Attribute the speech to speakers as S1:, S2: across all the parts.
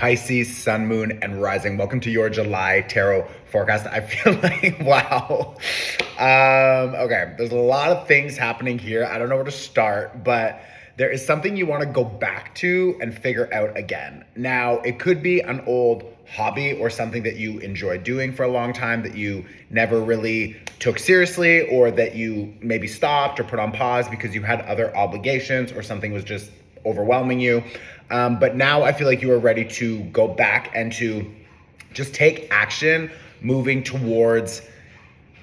S1: Pisces, Sun, Moon, and Rising. Welcome to your July tarot forecast. I feel like, wow. Okay, there's a lot of things happening here. I don't know where to start, but there is something you want to go back to and figure out again. Now, it could be an old hobby or something that you enjoyed doing for a long time that you never really took seriously, or that you maybe stopped or put on pause because you had other obligations or something was just overwhelming you. But now I feel like you are ready to go back and to just take action, moving towards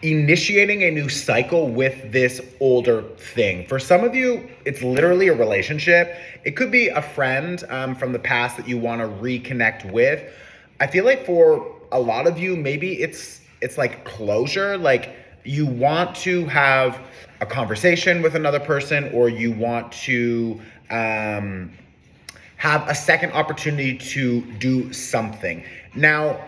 S1: initiating a new cycle with this older thing. For some of you, it's literally a relationship. It could be a friend from the past that you want to reconnect with. I feel like for a lot of you, maybe it's like closure, like you want to have a conversation with another person, or you want to have a second opportunity to do something. Now,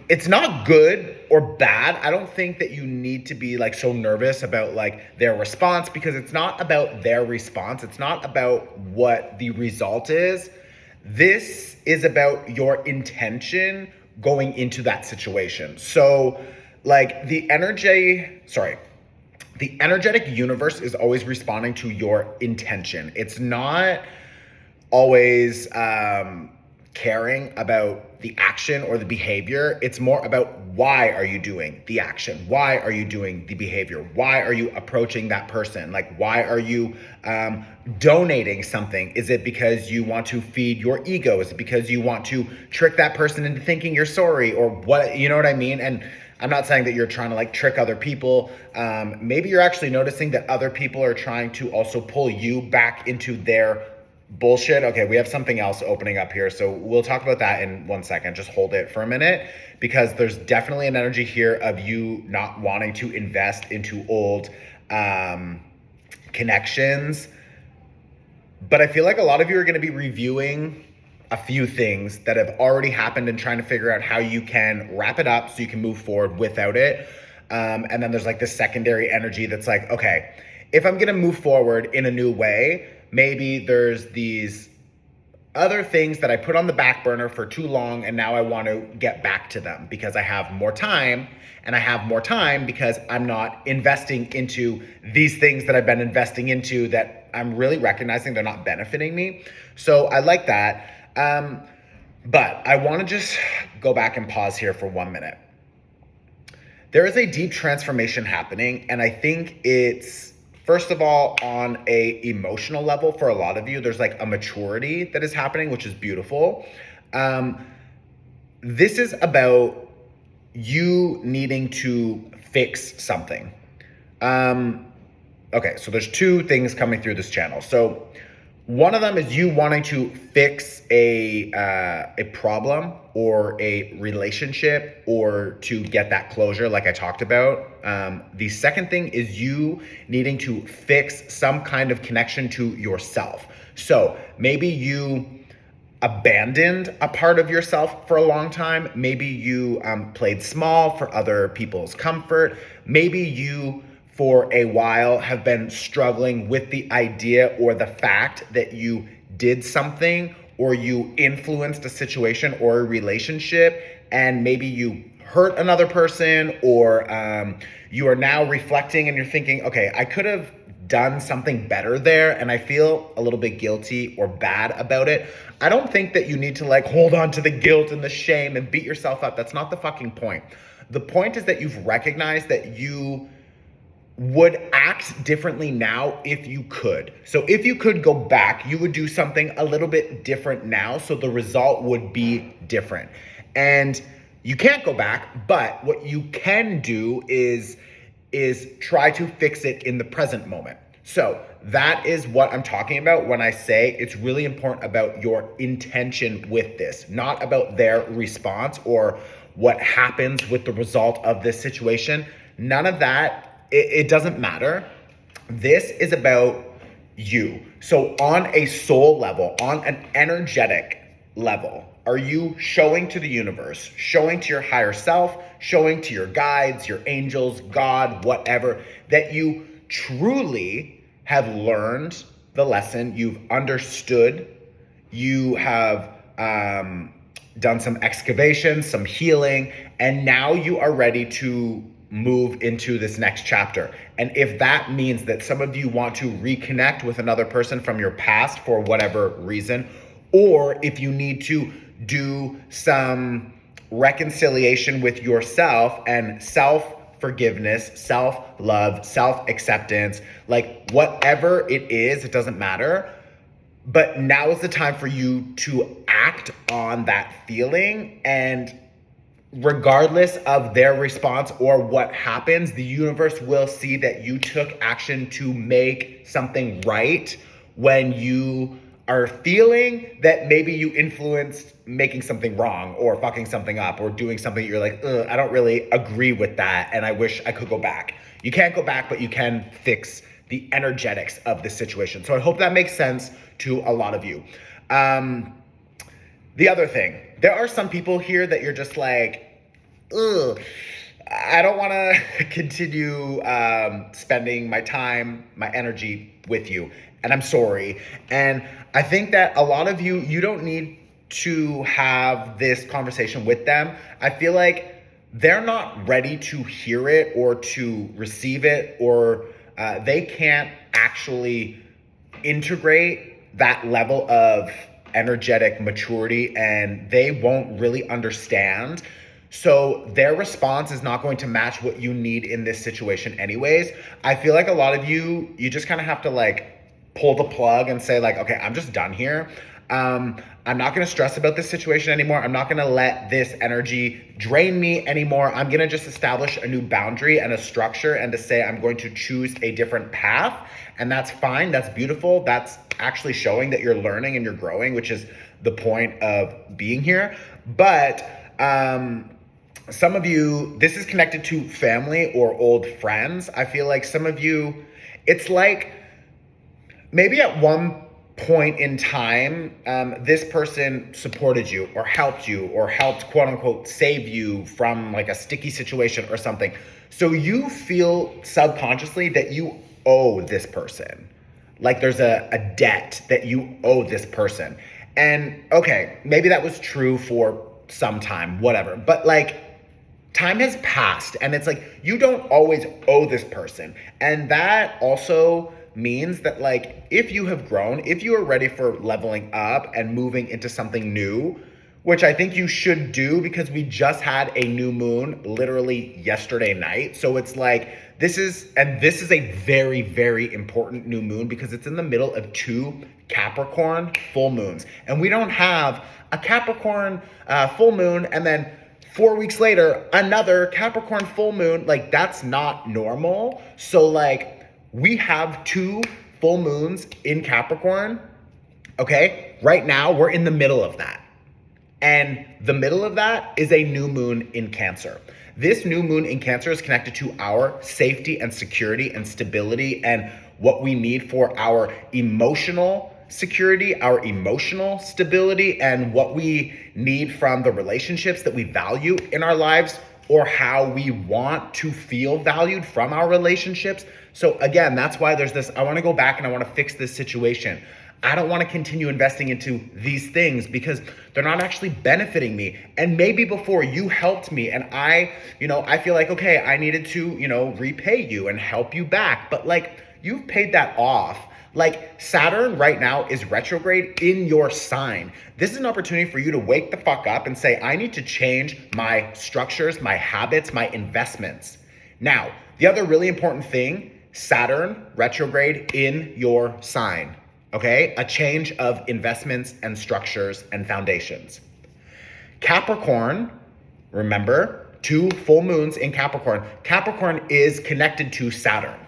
S1: it's not good or bad. I don't think that you need to be like so nervous about like their response, because it's not about their response. It's not about what the result is. This is about your intention going into that situation. So like the energetic universe is always responding to your intention. It's not always caring about the action or the behavior. It's more about, why are you doing the action? Why are you doing the behavior? Why are you approaching that person? Like, why are you donating something? Is it because you want to feed your ego? Is it because you want to trick that person into thinking you're sorry, or what? You know what I mean? And I'm not saying that you're trying to like trick other people. Maybe you're actually noticing that other people are trying to also pull you back into their bullshit. Okay, we have something else opening up here, so we'll talk about that in 1 second. Just hold it for a minute, because there's definitely an energy here of you not wanting to invest into old connections. But I feel like a lot of you are going to be reviewing a few things that have already happened and trying to figure out how you can wrap it up so you can move forward without it. And then there's like this secondary energy that's like, okay, if I'm going to move forward in a new way, maybe there's these other things that I put on the back burner for too long, and now I want to get back to them because I have more time, and I have more time because I'm not investing into these things that I've been investing into that I'm really recognizing they're not benefiting me. So I like that. But I want to just go back and pause here for 1 minute. There is a deep transformation happening, and I think it's, first of all, on a emotional level for a lot of you, there's like a maturity that is happening, which is beautiful. This is about you needing to fix something. Okay, so there's two things coming through this channel. So one of them is you wanting to fix a problem or a relationship, or to get that closure like I talked about. The second thing is you needing to fix some kind of connection to yourself. So maybe you abandoned a part of yourself for a long time. Maybe you played small for other people's comfort. Maybe you for a while have been struggling with the idea or the fact that you did something, or you influenced a situation or a relationship, and maybe you hurt another person, or you are now reflecting and you're thinking, okay, I could have done something better there, and I feel a little bit guilty or bad about it. I don't think that you need to like hold on to the guilt and the shame and beat yourself up. That's not the fucking point. The point is that you've recognized that you would act differently now if you could. So if you could go back, you would do something a little bit different now, so the result would be different. And you can't go back, but what you can do is try to fix it in the present moment. So that is what I'm talking about when I say it's really important about your intention with this, not about their response or what happens with the result of this situation. None of that. It doesn't matter. This is about you. So on a soul level, on an energetic level, are you showing to the universe, showing to your higher self, showing to your guides, your angels, God, whatever, that you truly have learned the lesson, you've understood, you have done some excavation, some healing, and now you are ready to move into this next chapter. And if that means that some of you want to reconnect with another person from your past for whatever reason, or if you need to do some reconciliation with yourself and self-forgiveness, self-love, self-acceptance, like whatever it is, it doesn't matter. But now is the time for you to act on that feeling, and regardless of their response or what happens, the universe will see that you took action to make something right when you are feeling that maybe you influenced making something wrong or fucking something up or doing something you're like, I don't really agree with that and I wish I could go back. You can't go back, but you can fix the energetics of the situation. So I hope that makes sense to a lot of you. The other thing, there are some people here that you're just like, I don't want to continue spending my time, my energy with you, and I'm sorry. And I think that a lot of you don't need to have this conversation with them. I feel like they're not ready to hear it or to receive it, or they can't actually integrate that level of energetic maturity, and they won't really understand. So their response is not going to match what you need in this situation anyways. I feel like a lot of you just kind of have to like pull the plug and say like, okay, I'm just done here. I'm not going to stress about this situation anymore. I'm not going to let this energy drain me anymore. I'm going to just establish a new boundary and a structure and to say I'm going to choose a different path. And that's fine. That's beautiful. That's actually showing that you're learning and you're growing, which is the point of being here. But some of you, this is connected to family or old friends. I feel like some of you, it's like maybe at one point in time, this person supported you or helped quote unquote save you from like a sticky situation or something. So you feel subconsciously that you owe this person. Like there's a debt that you owe this person. And okay, maybe that was true for some time, whatever. But like time has passed and it's like you don't always owe this person. And that also means that like if you have grown, if you are ready for leveling up and moving into something new, which I think you should do because we just had a new moon literally yesterday night. So it's like this is a very, very important new moon because it's in the middle of two Capricorn full moons. And we don't have a Capricorn full moon and then 4 weeks later another Capricorn full moon. Like that's not normal. So like we have two full moons in Capricorn, okay? Right now, we're in the middle of that. And the middle of that is a new moon in Cancer. This new moon in Cancer is connected to our safety and security and stability and what we need for our emotional security, our emotional stability, and what we need from the relationships that we value in our lives or how we want to feel valued from our relationships. So again, that's why there's this, I want to go back and I want to fix this situation. I don't want to continue investing into these things because they're not actually benefiting me. And maybe before you helped me and I feel like, okay, I needed to, repay you and help you back. But like you've paid that off. Like Saturn right now is retrograde in your sign. This is an opportunity for you to wake the fuck up and say, I need to change my structures, my habits, my investments. Now, the other really important thing, Saturn retrograde in your sign, okay? A change of investments and structures and foundations. Capricorn, remember, two full moons in Capricorn. Capricorn is connected to Saturn.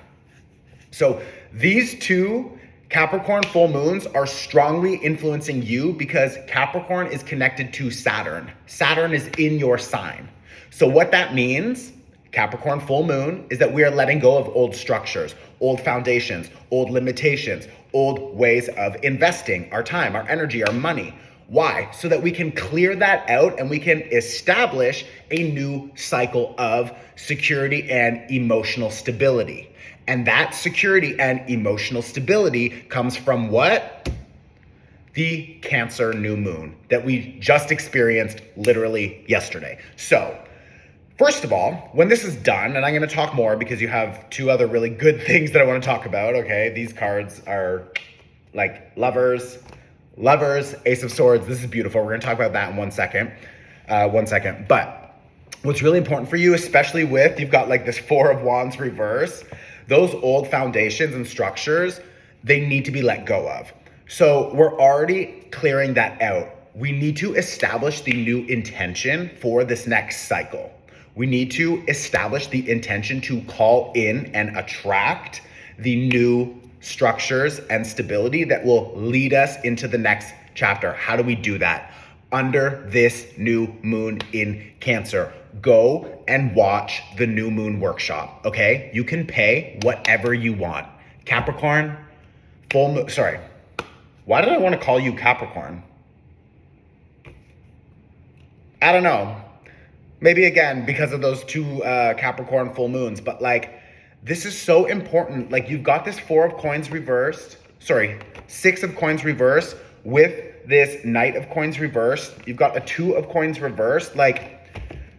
S1: So these two Capricorn full moons are strongly influencing you because Capricorn is connected to Saturn. Saturn is in your sign. So what that means, Capricorn full moon, is that we are letting go of old structures, old foundations, old limitations, old ways of investing our time, our energy, our money. Why? So that we can clear that out and we can establish a new cycle of security and emotional stability. And that security and emotional stability comes from what? the Cancer new moon that we just experienced literally yesterday. So, first of all, when this is done, and I'm going to talk more because you have two other really good things that I want to talk about, okay? These cards are like lovers, Ace of Swords. This is beautiful. We're going to talk about that in 1 second. But what's really important for you, especially with, you've got like this Four of Wands reverse, those old foundations and structures, they need to be let go of. So we're already clearing that out. We need to establish the new intention for this next cycle. We need to establish the intention to call in and attract the new structures and stability that will lead us into the next chapter. How do we do that? Under this new moon in Cancer. Go and watch the new moon workshop, okay? You can pay whatever you want. Capricorn, full moon, sorry. Why did I want to call you Capricorn? I don't know. Maybe again, because of those two Capricorn full moons, but like, this is so important. Like, you've got this Six of Coins reversed with this Knight of Coins reversed. You've got a Two of Coins reversed. Like,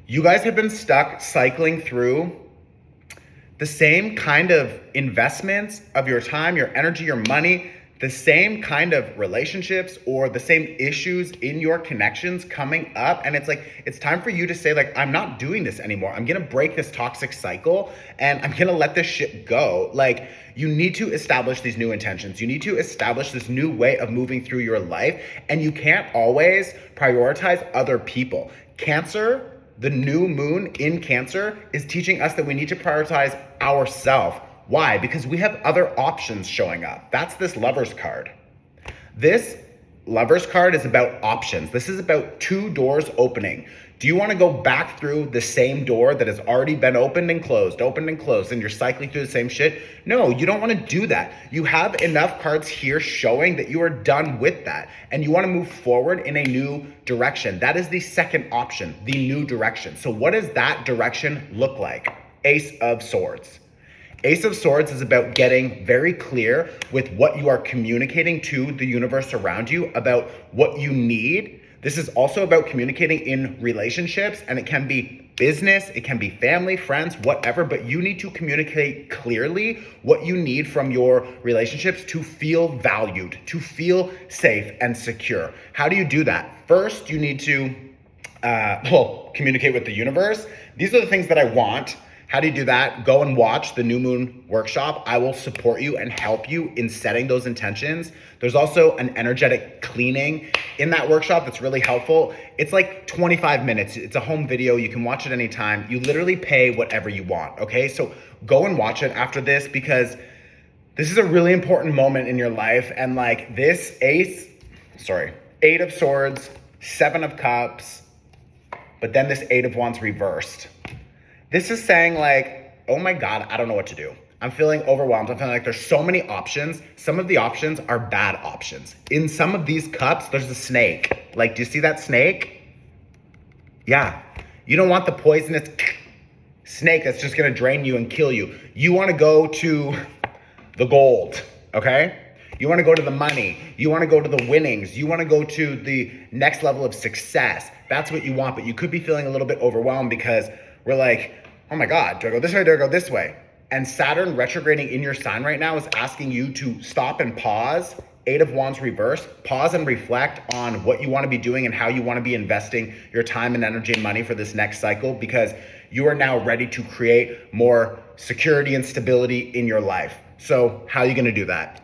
S1: you guys have been stuck cycling through the same kind of investments of your time, your energy, your money, the same kind of relationships or the same issues in your connections coming up. And it's like, it's time for you to say like, I'm not doing this anymore. I'm going to break this toxic cycle and I'm going to let this shit go. Like, you need to establish these new intentions. You need to establish this new way of moving through your life. And you can't always prioritize other people. Cancer, the new moon in Cancer, is teaching us that we need to prioritize ourselves. Why? Because we have other options showing up. That's this Lovers card. This Lovers card is about options. This is about two doors opening. Do you want to go back through the same door that has already been opened and closed, and you're cycling through the same shit? No, you don't want to do that. You have enough cards here showing that you are done with that and you want to move forward in a new direction. That is the second option, the new direction. So what does that direction look like? Ace of Swords. Ace of Swords is about getting very clear with what you are communicating to the universe around you about what you need. This is also about communicating in relationships, and it can be business, it can be family, friends, whatever, but you need to communicate clearly what you need from your relationships to feel valued, to feel safe and secure. How do you do that? First, you need to communicate with the universe. These are the things that I want. How do you do that? Go and watch the new moon workshop. I will support you and help you in setting those intentions. There's also an energetic cleaning in that workshop that's really helpful. It's like 25 minutes. It's a home video. You can watch it anytime. You literally pay whatever you want, okay? So go and watch it after this because this is a really important moment in your life. And like this Eight of Swords, Seven of Cups, but then this Eight of Wands reversed. This is saying like, oh my God, I don't know what to do. I'm feeling overwhelmed. I'm feeling like there's so many options. Some of the options are bad options. In some of these cups, there's a snake. Like, do you see that snake? Yeah. You don't want the poisonous snake that's just gonna drain you and kill you. You wanna go to the gold, okay? You wanna go to the money. You wanna go to the winnings. You wanna go to the next level of success. That's what you want, but you could be feeling a little bit overwhelmed because we're like, oh my God, do I go this way, do I go this way? And Saturn retrograding in your sign right now is asking you to stop and pause. Eight of Wands reverse, pause and reflect on what you want to be doing and how you want to be investing your time and energy and money for this next cycle, because you are now ready to create more security and stability in your life. So how are you going to do that?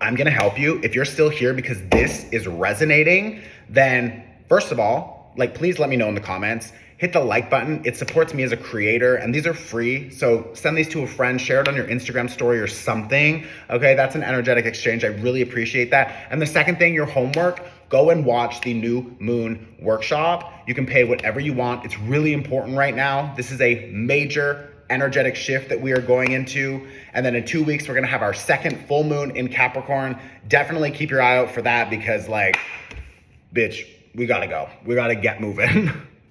S1: I'm going to help you. If you're still here because this is resonating, then first of all, like, please let me know in the comments. Hit the like button. It supports me as a creator, and these are free. So send these to a friend, share it on your Instagram story or something. Okay, that's an energetic exchange. I really appreciate that. And the second thing, your homework, go and watch the new moon workshop. You can pay whatever you want. It's really important right now. This is a major energetic shift that we are going into. And then in 2 weeks, we're gonna have our second full moon in Capricorn. Definitely keep your eye out for that because like, bitch, we gotta go. We gotta get moving.